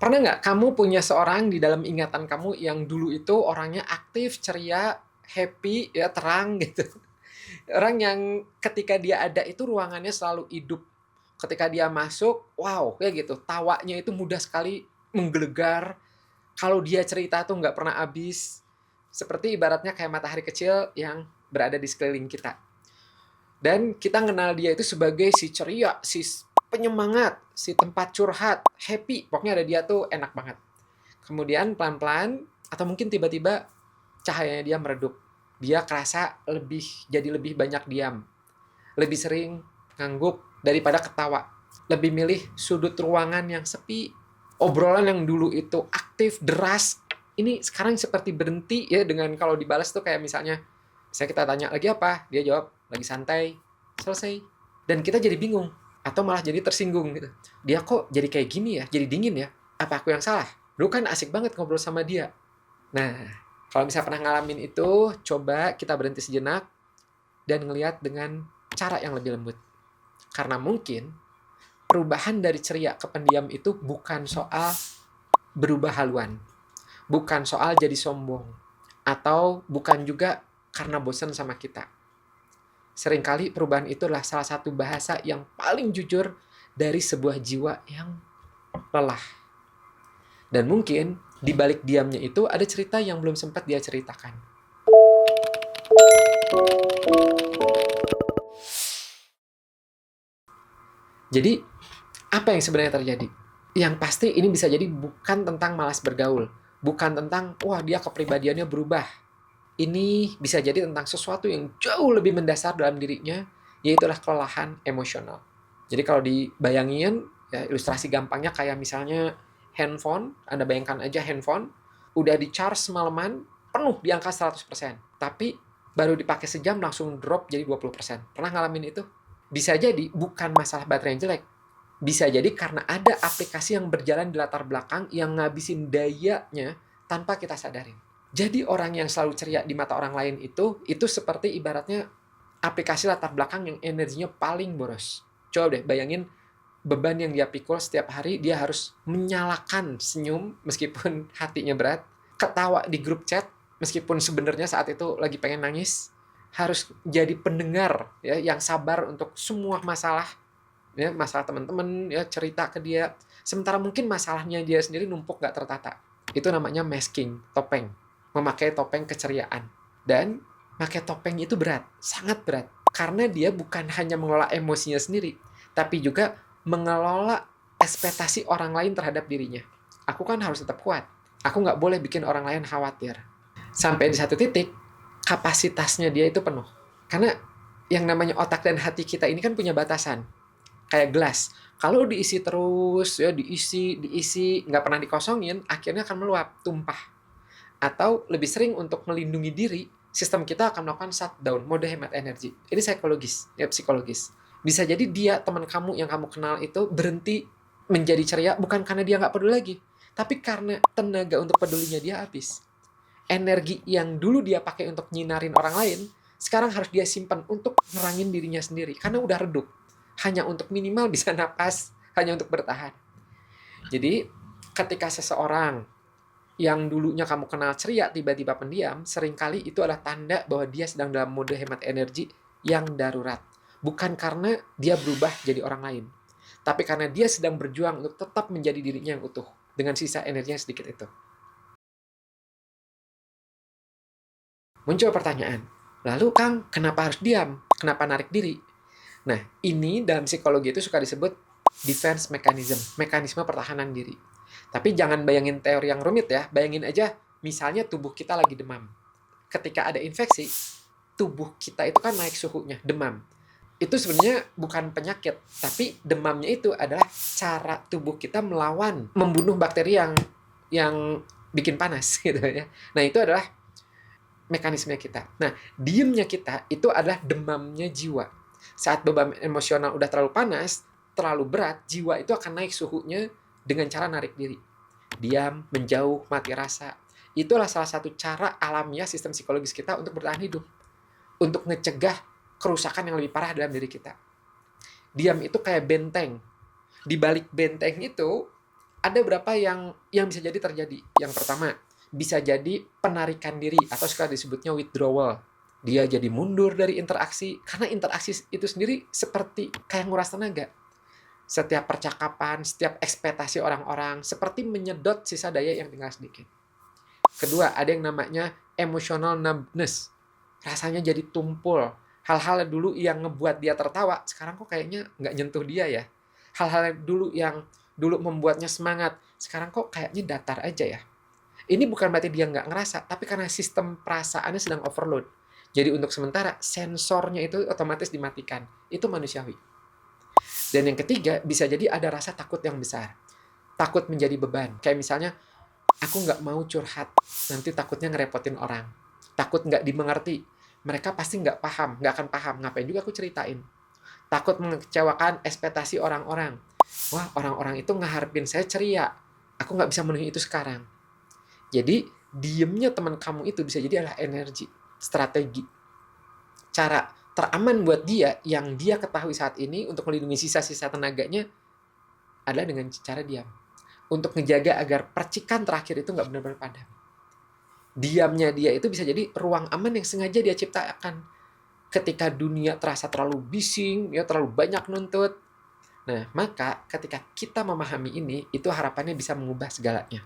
Pernah nggak kamu punya seorang di dalam ingatan kamu yang dulu itu orangnya aktif, ceria, happy, ya terang gitu. Orang yang ketika dia ada itu ruangannya selalu hidup. Ketika dia masuk, wow, kayak gitu. Tawanya itu mudah sekali menggelegar. Kalau dia cerita tuh nggak pernah habis. Seperti ibaratnya kayak matahari kecil yang berada di sekeliling kita. Dan kita kenal dia itu sebagai si ceria, si penyemangat, si tempat curhat, happy. Pokoknya ada dia tuh enak banget. Kemudian pelan-pelan atau mungkin tiba-tiba cahayanya dia meredup. Dia kerasa jadi lebih banyak diam. Lebih sering ngangguk daripada ketawa. Lebih milih sudut ruangan yang sepi. Obrolan yang dulu itu aktif, deras, ini sekarang seperti berhenti ya dengan kalau dibalas tuh kayak misalnya kita tanya lagi apa, dia jawab lagi santai, selesai. Dan kita jadi bingung atau malah jadi tersinggung gitu. Dia kok jadi kayak gini ya, jadi dingin ya? Apa aku yang salah? Dulu kan asik banget ngobrol sama dia. Nah, kalau misalnya pernah ngalamin itu, coba kita berhenti sejenak dan ngelihat dengan cara yang lebih lembut. Karena mungkin perubahan dari ceria ke pendiam itu bukan soal berubah haluan, bukan soal jadi sombong, atau bukan juga karena bosan sama kita. Seringkali perubahan itu adalah salah satu bahasa yang paling jujur dari sebuah jiwa yang lelah. Dan mungkin di balik diamnya itu ada cerita yang belum sempat dia ceritakan. Jadi, apa yang sebenarnya terjadi? Yang pasti ini bisa jadi bukan tentang malas bergaul, bukan tentang wah dia kepribadiannya berubah. Ini bisa jadi tentang sesuatu yang jauh lebih mendasar dalam dirinya, yaitulah kelelahan emosional. Jadi kalau dibayangin, ya ilustrasi gampangnya kayak misalnya handphone, Anda bayangkan aja handphone, udah di-charge semalaman, penuh di angka 100%. Tapi baru dipakai sejam langsung drop jadi 20%. Pernah ngalamin itu? Bisa jadi bukan masalah baterai yang jelek, bisa jadi karena ada aplikasi yang berjalan di latar belakang yang ngabisin dayanya tanpa kita sadarin. Jadi orang yang selalu ceria di mata orang lain itu seperti ibaratnya aplikasi latar belakang yang energinya paling boros. Coba deh bayangin beban yang dia pikul setiap hari, dia harus menyalakan senyum meskipun hatinya berat, ketawa di grup chat meskipun sebenarnya saat itu lagi pengen nangis, harus jadi pendengar ya yang sabar untuk semua masalah, ya masalah teman-teman ya cerita ke dia, sementara mungkin masalahnya dia sendiri numpuk gak tertata. Itu namanya masking, topeng, memakai topeng keceriaan. Dan pakai topeng itu berat, sangat berat, karena dia bukan hanya mengelola emosinya sendiri, tapi juga mengelola ekspektasi orang lain terhadap dirinya. Aku kan harus tetap kuat, aku nggak boleh bikin orang lain khawatir. Sampai di satu titik kapasitasnya dia itu penuh, karena yang namanya otak dan hati kita ini kan punya batasan, kayak gelas. Kalau diisi terus, ya diisi, nggak pernah dikosongin, akhirnya akan meluap, tumpah. Atau lebih sering untuk melindungi diri, sistem kita akan melakukan shutdown, mode hemat energi. Ini psikologis, ya psikologis. Bisa jadi dia, teman kamu yang kamu kenal itu berhenti menjadi ceria bukan karena dia nggak peduli lagi, tapi karena tenaga untuk pedulinya dia habis. Energi yang dulu dia pakai untuk nyinarin orang lain, sekarang harus dia simpan untuk nerangin dirinya sendiri, karena udah redup. Hanya untuk minimal bisa napas, hanya untuk bertahan. Jadi, ketika seseorang yang dulunya kamu kenal ceria tiba-tiba pendiam, seringkali itu adalah tanda bahwa dia sedang dalam mode hemat energi yang darurat. Bukan karena dia berubah jadi orang lain, tapi karena dia sedang berjuang untuk tetap menjadi dirinya yang utuh dengan sisa energi yang sedikit itu. Muncul pertanyaan, lalu Kang, kenapa harus diam? Kenapa narik diri? Nah, ini dalam psikologi itu suka disebut defense mechanism, mekanisme pertahanan diri. Tapi jangan bayangin teori yang rumit ya, bayangin aja misalnya tubuh kita lagi demam. Ketika ada infeksi, tubuh kita itu kan naik suhunya, demam. Itu sebenarnya bukan penyakit, tapi demamnya itu adalah cara tubuh kita melawan, membunuh bakteri yang bikin panas gitu ya. Nah, itu adalah mekanisme kita. Nah, diemnya kita itu adalah demamnya jiwa. Saat beban emosional udah terlalu panas, terlalu berat, jiwa itu akan naik suhunya dengan cara narik diri. Diam, menjauh, mati rasa. Itulah salah satu cara alamiah sistem psikologis kita untuk bertahan hidup. Untuk ngecegah kerusakan yang lebih parah dalam diri kita. Diam itu kayak benteng. Di balik benteng itu Ada berapa yang bisa jadi terjadi. Yang pertama, bisa jadi penarikan diri atau suka disebutnya withdrawal. Dia jadi mundur dari interaksi karena interaksi itu sendiri seperti kayak nguras tenaga. Setiap percakapan, setiap ekspektasi orang-orang seperti menyedot sisa daya yang tinggal sedikit. Kedua, ada yang namanya emotional numbness. Rasanya jadi tumpul. Hal-hal dulu yang ngebuat dia tertawa, sekarang kok kayaknya nggak nyentuh dia ya. Hal-hal dulu yang dulu membuatnya semangat, sekarang kok kayaknya datar aja ya. Ini bukan berarti dia nggak ngerasa, tapi karena sistem perasaannya sedang overload. Jadi untuk sementara, sensornya itu otomatis dimatikan. Itu manusiawi. Dan yang ketiga, bisa jadi ada rasa takut yang besar. Takut menjadi beban. Kayak misalnya, aku nggak mau curhat, nanti takutnya ngerepotin orang. Takut nggak dimengerti, mereka pasti nggak paham, nggak akan paham. Ngapain juga aku ceritain. Takut mengecewakan ekspektasi orang-orang. Wah, orang-orang itu ngeharapin saya ceria. Aku nggak bisa memenuhi itu sekarang. Jadi, diemnya teman kamu itu bisa jadi adalah energi, strategi. Cara teraman buat dia, yang dia ketahui saat ini untuk melindungi sisa-sisa tenaganya, adalah dengan cara diam. Untuk ngejaga agar percikan terakhir itu nggak benar-benar padam. Diamnya dia itu bisa jadi ruang aman yang sengaja dia ciptakan. Ketika dunia terasa terlalu bising, ya terlalu banyak nuntut. Nah, maka ketika kita memahami ini, itu harapannya bisa mengubah segalanya.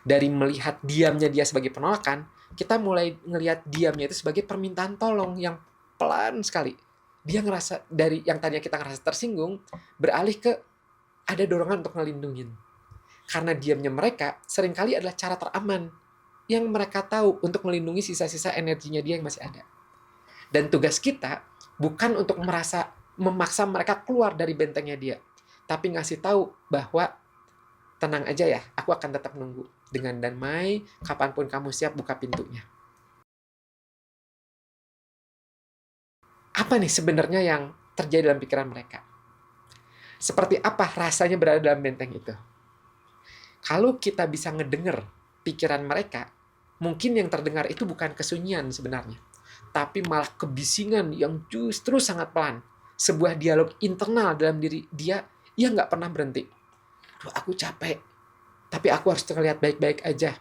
Dari melihat diamnya dia sebagai penolakan, kita mulai ngelihat diamnya itu sebagai permintaan tolong yang pelan sekali. Dia ngerasa, dari yang tadinya kita ngerasa tersinggung, beralih ke ada dorongan untuk ngelindungin. Karena diamnya mereka seringkali adalah cara teraman yang mereka tahu untuk melindungi sisa-sisa energinya dia yang masih ada. Dan tugas kita bukan untuk memaksa mereka keluar dari bentengnya dia, tapi ngasih tahu bahwa tenang aja ya, aku akan tetap nunggu. Dengan damai, kapanpun kamu siap buka pintunya. Apa nih sebenarnya yang terjadi dalam pikiran mereka? Seperti apa rasanya berada dalam benteng itu? Kalau kita bisa ngedenger pikiran mereka, mungkin yang terdengar itu bukan kesunyian sebenarnya, tapi malah kebisingan yang justru sangat pelan. Sebuah dialog internal dalam diri dia yang nggak pernah berhenti. Aduh, aku capek, tapi aku harus terlihat baik-baik aja.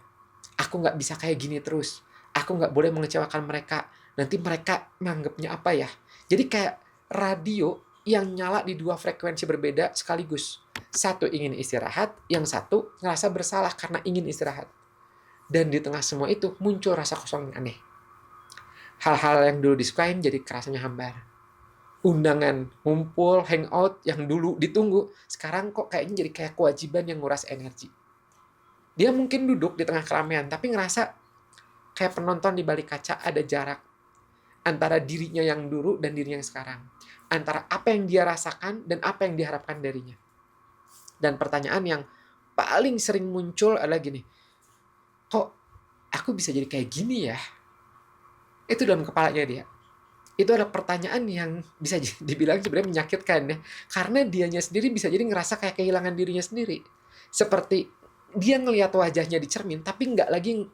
Aku nggak bisa kayak gini terus. Aku nggak boleh mengecewakan mereka. Nanti mereka menganggapnya apa ya? Jadi kayak radio yang nyala di dua frekuensi berbeda sekaligus. Satu ingin istirahat, yang satu ngerasa bersalah karena ingin istirahat. Dan di tengah semua itu muncul rasa kosong yang aneh. Hal-hal yang dulu disukain jadi kerasanya hambar. Undangan, ngumpul, hangout yang dulu ditunggu, sekarang kok kayaknya jadi kayak kewajiban yang nguras energi. Dia mungkin duduk di tengah keramaian, tapi ngerasa kayak penonton di balik kaca ada jarak antara dirinya yang dulu dan dirinya yang sekarang. Antara apa yang dia rasakan dan apa yang diharapkan darinya. Dan pertanyaan yang paling sering muncul adalah gini, kok aku bisa jadi kayak gini ya? Itu dalam kepalanya dia. Itu adalah pertanyaan yang bisa dibilang sebenarnya menyakitkan ya. Karena dianya sendiri bisa jadi ngerasa kayak kehilangan dirinya sendiri. Seperti dia ngelihat wajahnya di cermin, tapi nggak lagi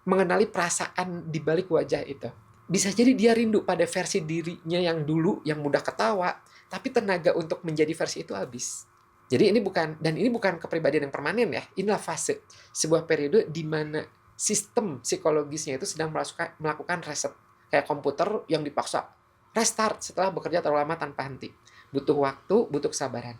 mengenali perasaan di balik wajah itu. Bisa jadi dia rindu pada versi dirinya yang dulu, yang mudah ketawa, tapi tenaga untuk menjadi versi itu habis. Jadi ini bukan kepribadian yang permanen ya. Inilah fase sebuah periode di mana sistem psikologisnya itu sedang melakukan reset. Kayak komputer yang dipaksa restart setelah bekerja terlalu lama tanpa henti. Butuh waktu, butuh kesabaran.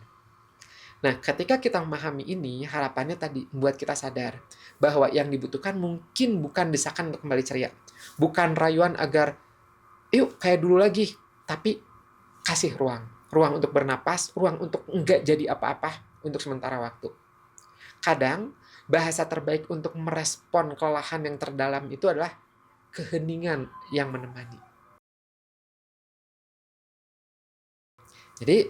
Nah, ketika kita memahami ini, harapannya tadi membuat kita sadar bahwa yang dibutuhkan mungkin bukan desakan untuk kembali ceria. Bukan rayuan agar, yuk kayak dulu lagi. Tapi kasih ruang. Ruang untuk bernapas, ruang untuk enggak jadi apa-apa untuk sementara waktu. Kadang, bahasa terbaik untuk merespon kelelahan yang terdalam itu adalah keheningan yang menemani. Jadi,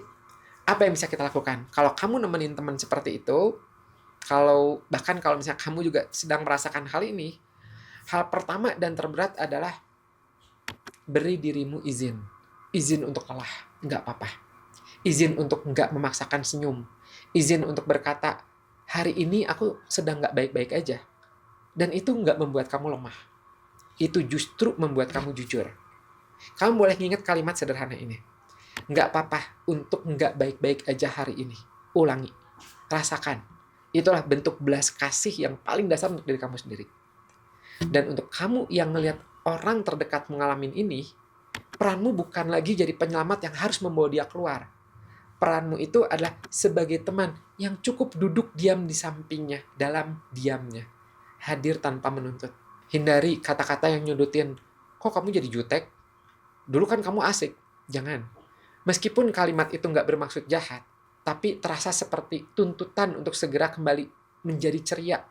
apa yang bisa kita lakukan? Kalau kamu nemenin teman seperti itu, bahkan kalau misalnya kamu juga sedang merasakan hal ini, hal pertama dan terberat adalah beri dirimu izin. Izin untuk lelah, nggak apa-apa. Izin untuk nggak memaksakan senyum. Izin untuk berkata, hari ini aku sedang nggak baik-baik aja. Dan itu nggak membuat kamu lemah. Itu justru membuat kamu jujur. Kamu boleh ingat kalimat sederhana ini. Nggak apa-apa untuk nggak baik-baik aja hari ini. Ulangi. Rasakan. Itulah bentuk belas kasih yang paling dasar untuk diri kamu sendiri. Dan untuk kamu yang ngelihat orang terdekat mengalami ini, peranmu bukan lagi jadi penyelamat yang harus membawa dia keluar. Peranmu itu adalah sebagai teman yang cukup duduk diam di sampingnya, dalam diamnya. Hadir tanpa menuntut. Hindari kata-kata yang nyudutin, kok kamu jadi jutek? Dulu kan kamu asik. Jangan. Meskipun kalimat itu nggak bermaksud jahat, tapi terasa seperti tuntutan untuk segera kembali menjadi ceria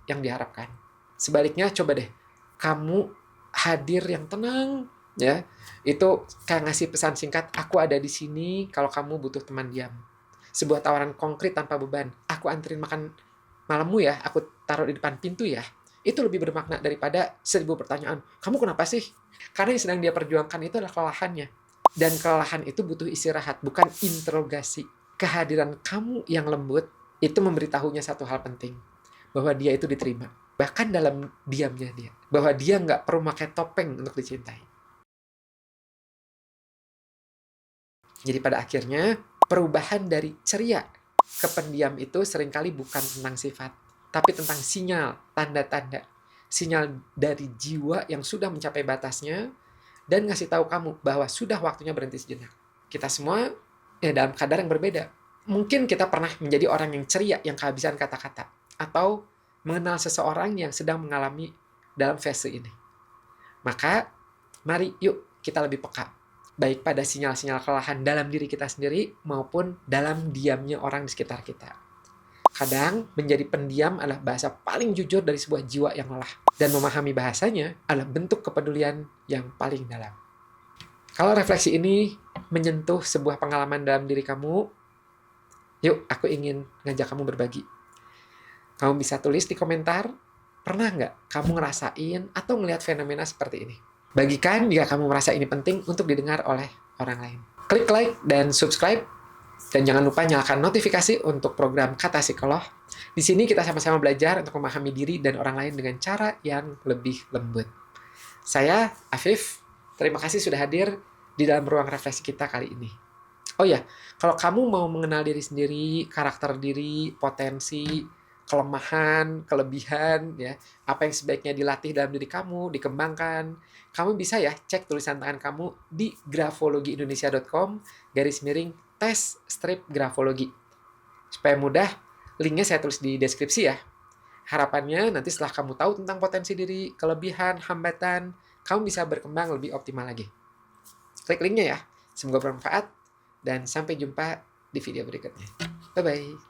yang diharapkan. Sebaliknya, coba deh, kamu hadir yang tenang, ya. Itu kayak ngasih pesan singkat, aku ada di sini kalau kamu butuh teman diam. Sebuah tawaran konkret tanpa beban, aku anterin makan malammu ya, aku taruh di depan pintu ya. Itu lebih bermakna daripada 1000 pertanyaan. Kamu kenapa sih? Karena yang sedang dia perjuangkan itu adalah kelelahannya. Dan kelelahan itu butuh istirahat, bukan interogasi. Kehadiran kamu yang lembut, itu memberitahunya satu hal penting. Bahwa dia itu diterima. Bahkan dalam diamnya dia. Bahwa dia nggak perlu pakai topeng untuk dicintai. Jadi pada akhirnya, perubahan dari ceria ke pendiam itu seringkali bukan tentang sifat, tapi tentang sinyal, tanda-tanda. Sinyal dari jiwa yang sudah mencapai batasnya, dan ngasih tahu kamu bahwa sudah waktunya berhenti sejenak. Kita semua ya dalam kadar yang berbeda. Mungkin kita pernah menjadi orang yang ceria, yang kehabisan kata-kata. Atau mengenal seseorang yang sedang mengalami dalam fase ini. Maka, mari yuk kita lebih peka. Baik pada sinyal-sinyal kelelahan dalam diri kita sendiri maupun dalam diamnya orang di sekitar kita. Kadang menjadi pendiam adalah bahasa paling jujur dari sebuah jiwa yang lelah. Dan memahami bahasanya adalah bentuk kepedulian yang paling dalam. Kalau refleksi ini menyentuh sebuah pengalaman dalam diri kamu, yuk aku ingin ngajak kamu berbagi. Kamu bisa tulis di komentar, pernah nggak kamu ngerasain atau ngelihat fenomena seperti ini? Bagikan jika kamu merasa ini penting untuk didengar oleh orang lain. Klik like dan subscribe. Dan jangan lupa nyalakan notifikasi untuk program Kata Psikolog. Di sini kita sama-sama belajar untuk memahami diri dan orang lain dengan cara yang lebih lembut. Saya, Afif, terima kasih sudah hadir di dalam ruang refleksi kita kali ini. Oh ya, kalau kamu mau mengenal diri sendiri, karakter diri, potensi, kelemahan, kelebihan, ya, apa yang sebaiknya dilatih dalam diri kamu, dikembangkan, kamu bisa ya cek tulisan tangan kamu di grafologiindonesia.com/tes-grafologi. Supaya mudah, linknya saya tulis di deskripsi ya. Harapannya nanti setelah kamu tahu tentang potensi diri, kelebihan, hambatan, kamu bisa berkembang lebih optimal lagi. Klik linknya ya. Semoga bermanfaat dan sampai jumpa di video berikutnya. Bye-bye.